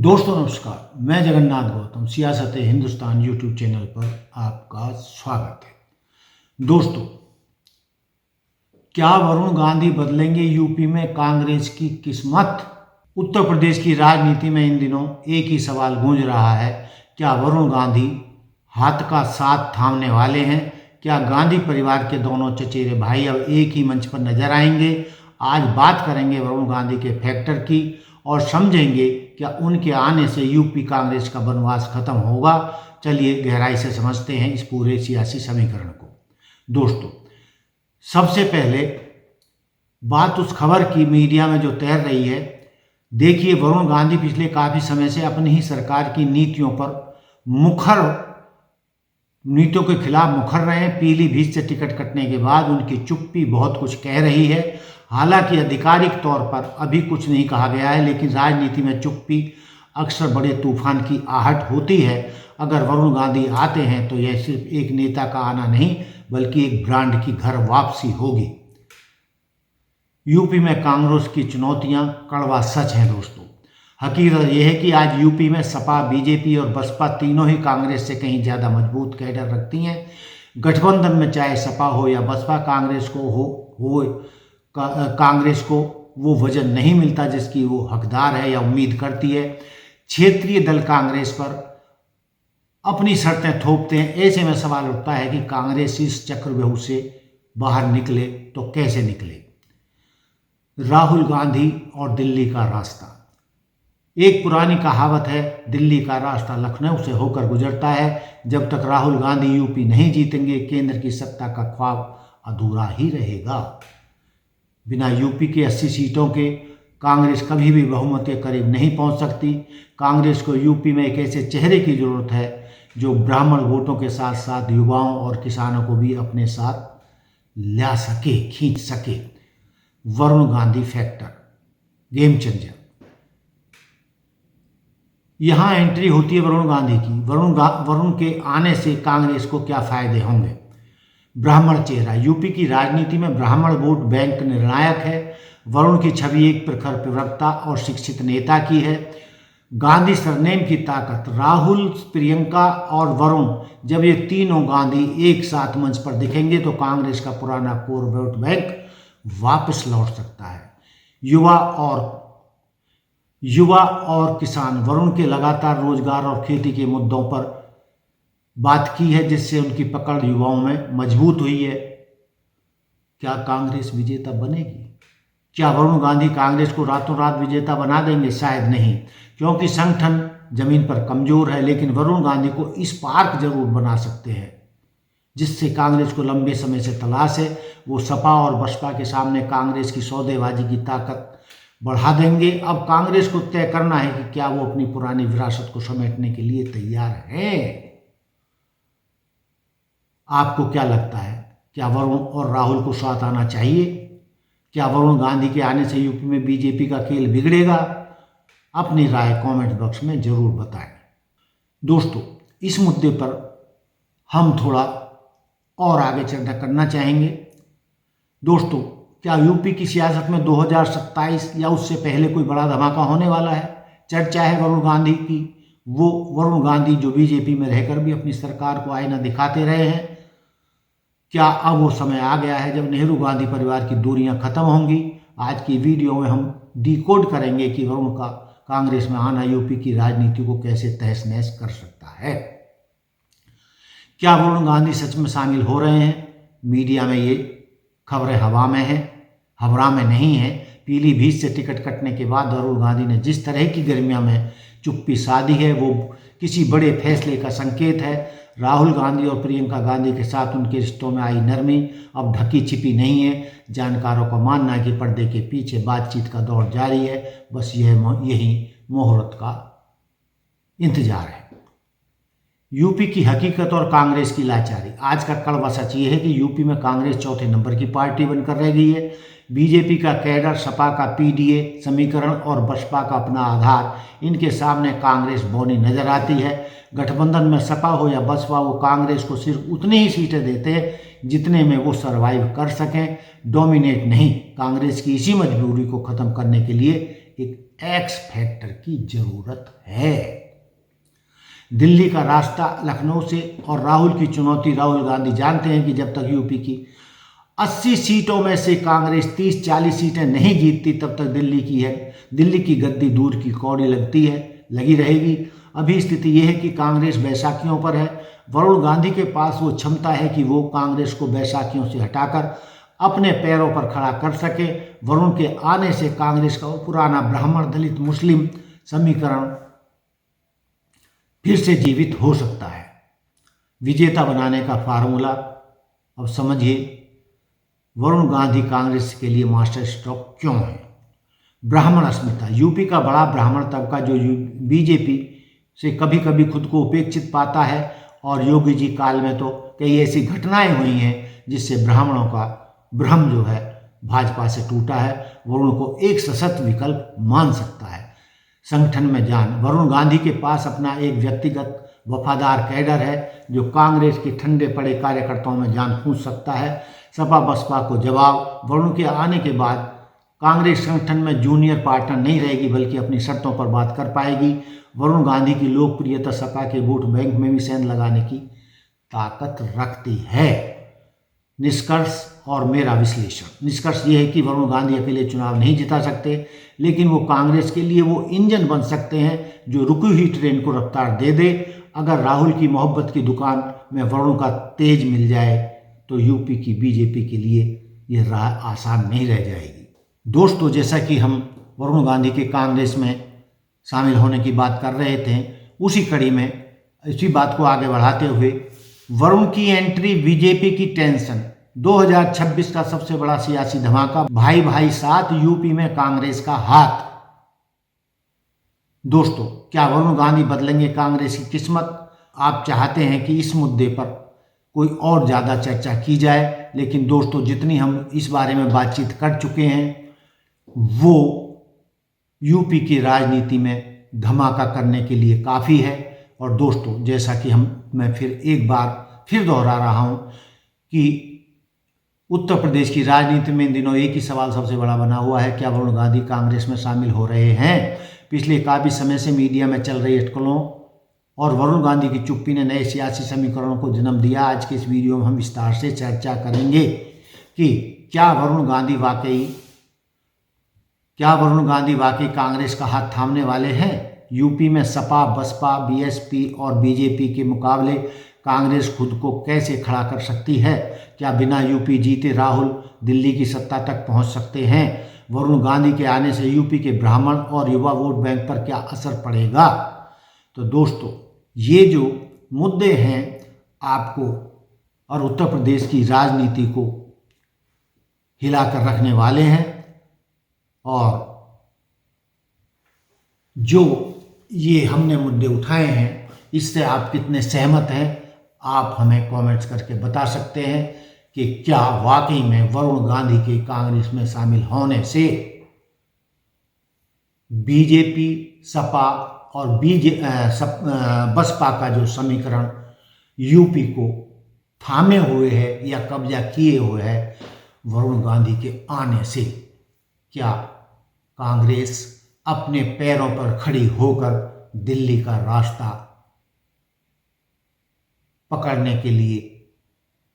दोस्तों नमस्कार, मैं जगन्नाथ गौतम सियासत हिंदुस्तान यूट्यूब चैनल पर आपका स्वागत है। दोस्तों, क्या वरुण गांधी बदलेंगे यूपी में कांग्रेस की किस्मत? उत्तर प्रदेश की राजनीति में इन दिनों एक ही सवाल गूंज रहा है, क्या वरुण गांधी हाथ का साथ थामने वाले हैं? क्या गांधी परिवार के दोनों चचेरे भाई अब एक ही मंच पर नजर आएंगे? आज बात करेंगे वरुण गांधी के फैक्टर की और समझेंगे क्या उनके आने से यूपी कांग्रेस का वनवास खत्म होगा। चलिए गहराई से समझते हैं इस पूरे सियासी समीकरण को। दोस्तों, सबसे पहले बात उस खबर की मीडिया में जो तैर रही है। देखिए, वरुण गांधी पिछले काफी समय से अपनी ही सरकार की नीतियों के खिलाफ मुखर रहे हैं। पीलीभीत से टिकट कटने के बाद उनकी चुप्पी बहुत कुछ कह रही है। हालांकि आधिकारिक तौर पर अभी कुछ नहीं कहा गया है, लेकिन राजनीति में चुप्पी अक्सर बड़े तूफान की आहट होती है। अगर वरुण गांधी आते हैं तो यह सिर्फ एक नेता का आना नहीं, बल्कि एक ब्रांड की घर वापसी होगी। यूपी में कांग्रेस की चुनौतियां कड़वा सच है। दोस्तों, हकीकत यह है कि आज यूपी में सपा, बीजेपी और बसपा तीनों ही कांग्रेस से कहीं ज़्यादा मजबूत कैडर रखती हैं। गठबंधन में चाहे सपा हो या बसपा, कांग्रेस को वो वजन नहीं मिलता जिसकी वो हकदार है या उम्मीद करती है। क्षेत्रीय दल कांग्रेस पर अपनी शर्तें थोपते हैं। ऐसे में सवाल उठता है कि कांग्रेस इस चक्रव्यूह से बाहर निकले तो कैसे निकले। राहुल गांधी और दिल्ली का रास्ता। एक पुरानी कहावत है, दिल्ली का रास्ता लखनऊ से होकर गुजरता है। जब तक राहुल गांधी यूपी नहीं जीतेंगे, केंद्र की सत्ता का ख्वाब अधूरा ही रहेगा। बिना यूपी के 80 सीटों के कांग्रेस कभी भी बहुमत के करीब नहीं पहुंच सकती। कांग्रेस को यूपी में एक ऐसे चेहरे की जरूरत है जो ब्राह्मण वोटों के साथ साथ युवाओं और किसानों को भी अपने साथ ला सके, खींच सके। Varun Gandhi factor, game changer. यहाँ एंट्री होती है वरुण गांधी की। वरुण के आने से कांग्रेस को क्या फायदे होंगे? ब्राह्मण चेहरा। यूपी की राजनीति में ब्राह्मण वोट बैंक निर्णायक है। वरुण की छवि एक प्रखर प्रवक्ता और शिक्षित नेता की है। गांधी सरनेम की ताकत। राहुल, प्रियंका और वरुण, जब ये तीनों गांधी एक साथ मंच पर दिखेंगे तो कांग्रेस का पुराना कोर वोट बैंक वापस लौट सकता है। युवा और किसान। वरुण के लगातार रोजगार और खेती के मुद्दों पर बात की है, जिससे उनकी पकड़ युवाओं में मजबूत हुई है। क्या कांग्रेस विजेता बनेगी? क्या वरुण गांधी कांग्रेस को रातों रात विजेता बना देंगे? शायद नहीं, क्योंकि संगठन जमीन पर कमजोर है। लेकिन वरुण गांधी को स्पार्क जरूर बना सकते हैं, जिससे कांग्रेस को लंबे समय से तलाश है। वो सपा और बसपा के सामने कांग्रेस की सौदेबाजी की ताकत बढ़ा देंगे। अब कांग्रेस को तय करना है कि क्या वो अपनी पुरानी विरासत को समेटने के लिए तैयार है। आपको क्या लगता है? क्या वरुण और राहुल को साथ आना चाहिए? क्या वरुण गांधी के आने से यूपी में बीजेपी का खेल बिगड़ेगा? अपनी राय कमेंट बॉक्स में जरूर बताएं। दोस्तों, इस मुद्दे पर हम थोड़ा और आगे चर्चा करना चाहेंगे। दोस्तों, क्या यूपी की सियासत में 2027 या उससे पहले कोई बड़ा धमाका होने वाला है? चर्चा है वरुण गांधी की। वो वरुण गांधी जो बीजेपी में रहकर भी अपनी सरकार को आईना दिखाते रहे हैं। क्या अब वो समय आ गया है जब नेहरू गांधी परिवार की दूरियां खत्म होंगी? आज की वीडियो में हम डिकोड करेंगे कि वरुण का कांग्रेस में आना यूपी की राजनीति को कैसे तहस नहस कर सकता है। क्या वरुण गांधी सच में शामिल हो रहे हैं? मीडिया में ये खबरें हवा में नहीं है। पीलीभीत से टिकट कटने के बाद राहुल गांधी ने जिस तरह की गर्मियों में चुप्पी साधी है, वो किसी बड़े फैसले का संकेत है। राहुल गांधी और प्रियंका गांधी के साथ उनके रिश्तों में आई नरमी अब ढकी छिपी नहीं है। जानकारों का मानना है कि पर्दे के पीछे बातचीत का दौर जारी है। बस यही मुहूर्त का इंतजार है। यूपी की हकीकत और कांग्रेस की लाचारी। आज का कड़वा सच ये है कि यूपी में कांग्रेस चौथे नंबर की पार्टी बनकर रह गई है। बीजेपी का कैडर, सपा का पीडीए समीकरण और बसपा का अपना आधार, इनके सामने कांग्रेस बौनी नजर आती है। गठबंधन में सपा हो या बसपा, वो कांग्रेस को सिर्फ उतनी ही सीटें देते हैं जितने में वो सरवाइव कर सकें, डोमिनेट नहीं। कांग्रेस की इसी मजबूरी को खत्म करने के लिए एक एक्स फैक्टर की जरूरत है। दिल्ली का रास्ता लखनऊ से और राहुल की चुनौती। राहुल गांधी जानते हैं कि जब तक यूपी की 80 सीटों में से कांग्रेस 30-40 सीटें नहीं जीतती तब तक दिल्ली की गद्दी दूर की कौड़ी लगी रहेगी। अभी स्थिति यह है कि कांग्रेस बैसाखियों पर है। वरुण गांधी के पास वो क्षमता है कि वो कांग्रेस को बैसाखियों से हटाकर अपने पैरों पर खड़ा कर सके। वरुण के आने से कांग्रेस का पुराना ब्राह्मण दलित मुस्लिम समीकरण फिर से जीवित हो सकता है। विजेता बनाने का फार्मूला अब समझिए। वरुण गांधी कांग्रेस के लिए मास्टर स्ट्रोक क्यों है? ब्राह्मण अस्मिता। यूपी का बड़ा ब्राह्मण तबका जो बीजेपी से कभी कभी खुद को उपेक्षित पाता है और योगी जी काल में तो कई ऐसी घटनाएं हुई हैं जिससे ब्राह्मणों का भ्रम जो है भाजपा से टूटा है। वरुण को एक सशक्त विकल्प मान सकता है। संगठन में जान। वरुण गांधी के पास अपना एक व्यक्तिगत वफादार कैडर है जो कांग्रेस के ठंडे पड़े कार्यकर्ताओं में जान फूंक सकता है। सपा बसपा को जवाब। वरुण के आने के बाद कांग्रेस संगठन में जूनियर पार्टनर नहीं रहेगी बल्कि अपनी शर्तों पर बात कर पाएगी। वरुण गांधी की लोकप्रियता सपा के वोट बैंक में भी सेंध लगाने की ताकत रखती है। निष्कर्ष और मेरा विश्लेषण। निष्कर्ष ये है कि वरुण गांधी अकेले चुनाव नहीं जिता सकते, लेकिन वो कांग्रेस के लिए वो इंजन बन सकते हैं जो रुकी हुई ट्रेन को रफ्तार दे दे। अगर राहुल की मोहब्बत की दुकान में वरुण का तेज मिल जाए तो यूपी की बीजेपी के लिए ये राह आसान नहीं रह जाएगी। दोस्तों, जैसा कि हम वरुण गांधी के कांग्रेस में शामिल होने की बात कर रहे थे, उसी कड़ी में इसी बात को आगे बढ़ाते हुए वरुण की एंट्री बीजेपी की टेंशन। 2026 का सबसे बड़ा सियासी धमाका। भाई भाई साथ, यूपी में कांग्रेस का हाथ। दोस्तों, क्या वरुण गांधी बदलेंगे कांग्रेस की किस्मत? आप चाहते हैं कि इस मुद्दे पर कोई और ज़्यादा चर्चा की जाए, लेकिन दोस्तों जितनी हम इस बारे में बातचीत कर चुके हैं वो यूपी की राजनीति में धमाका करने के लिए काफ़ी है। और दोस्तों, जैसा कि मैं एक बार फिर दोहरा रहा हूँ कि उत्तर प्रदेश की राजनीति में इन दिनों एक ही सवाल सबसे बड़ा बना हुआ है, क्या वरुण गांधी कांग्रेस में शामिल हो रहे हैं? पिछले काफ़ी समय से मीडिया में चल रही अटकलों और वरुण गांधी की चुप्पी ने नए सियासी समीकरणों को जन्म दिया। आज के इस वीडियो में हम विस्तार से चर्चा करेंगे कि क्या वरुण गांधी वाकई कांग्रेस का हाथ थामने वाले हैं? यूपी में सपा बसपा बीएसपी और बीजेपी के मुकाबले कांग्रेस खुद को कैसे खड़ा कर सकती है? क्या बिना यूपी जीते राहुल दिल्ली की सत्ता तक पहुंच सकते हैं? वरुण गांधी के आने से यूपी के ब्राह्मण और युवा वोट बैंक पर क्या असर पड़ेगा? तो दोस्तों, ये जो मुद्दे हैं आपको और उत्तर प्रदेश की राजनीति को हिलाकर रखने वाले हैं। और जो ये हमने मुद्दे उठाए हैं इससे आप कितने सहमत हैं, आप हमें कमेंट्स करके बता सकते हैं कि क्या वाकई में वरुण गांधी के कांग्रेस में शामिल होने से बीजेपी, सपा और बसपा का जो समीकरण यूपी को थामे हुए है या कब्जा किए हुए है, वरुण गांधी के आने से क्या कांग्रेस अपने पैरों पर खड़ी होकर दिल्ली का रास्ता पकड़ने के लिए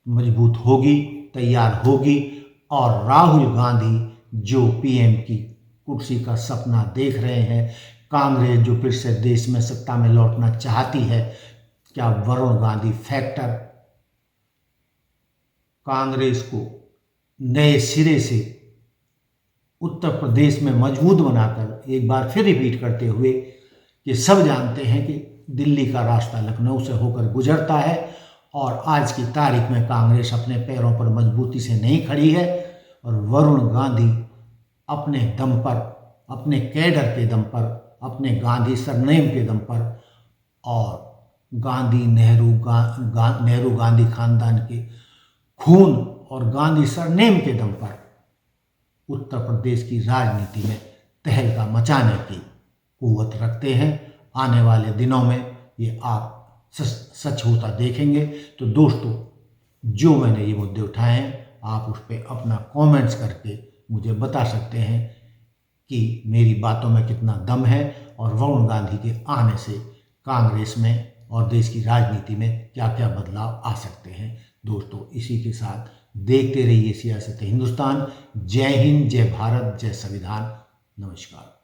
मजबूत होगी, तैयार होगी? और राहुल गांधी जो पीएम की कुर्सी का सपना देख रहे हैं, कांग्रेस जो फिर से देश में सत्ता में लौटना चाहती है, क्या वरुण गांधी फैक्टर कांग्रेस को नए सिरे से उत्तर प्रदेश में मजबूत बनाकर, एक बार फिर रिपीट करते हुए कि सब जानते हैं कि दिल्ली का रास्ता लखनऊ से होकर गुजरता है और आज की तारीख में कांग्रेस अपने पैरों पर मजबूती से नहीं खड़ी है और वरुण गांधी अपने दम पर, अपने कैडर के दम पर, अपने गांधी सरनेम के दम पर और गांधी नेहरू गांधी खानदान के खून और गांधी सरनेम के दम पर उत्तर प्रदेश की राजनीति में तहलका मचाने की कुव्वत रखते हैं। आने वाले दिनों में ये आप सच होता देखेंगे। तो दोस्तों, जो मैंने ये मुद्दे उठाए हैं आप उस पर अपना कमेंट्स करके मुझे बता सकते हैं कि मेरी बातों में कितना दम है और वरुण गांधी के आने से कांग्रेस में और देश की राजनीति में क्या क्या बदलाव आ सकते हैं। दोस्तों, इसी के साथ देखते रहिए सियासत हिंदुस्तान। जय हिंद, जय भारत, जय संविधान। नमस्कार।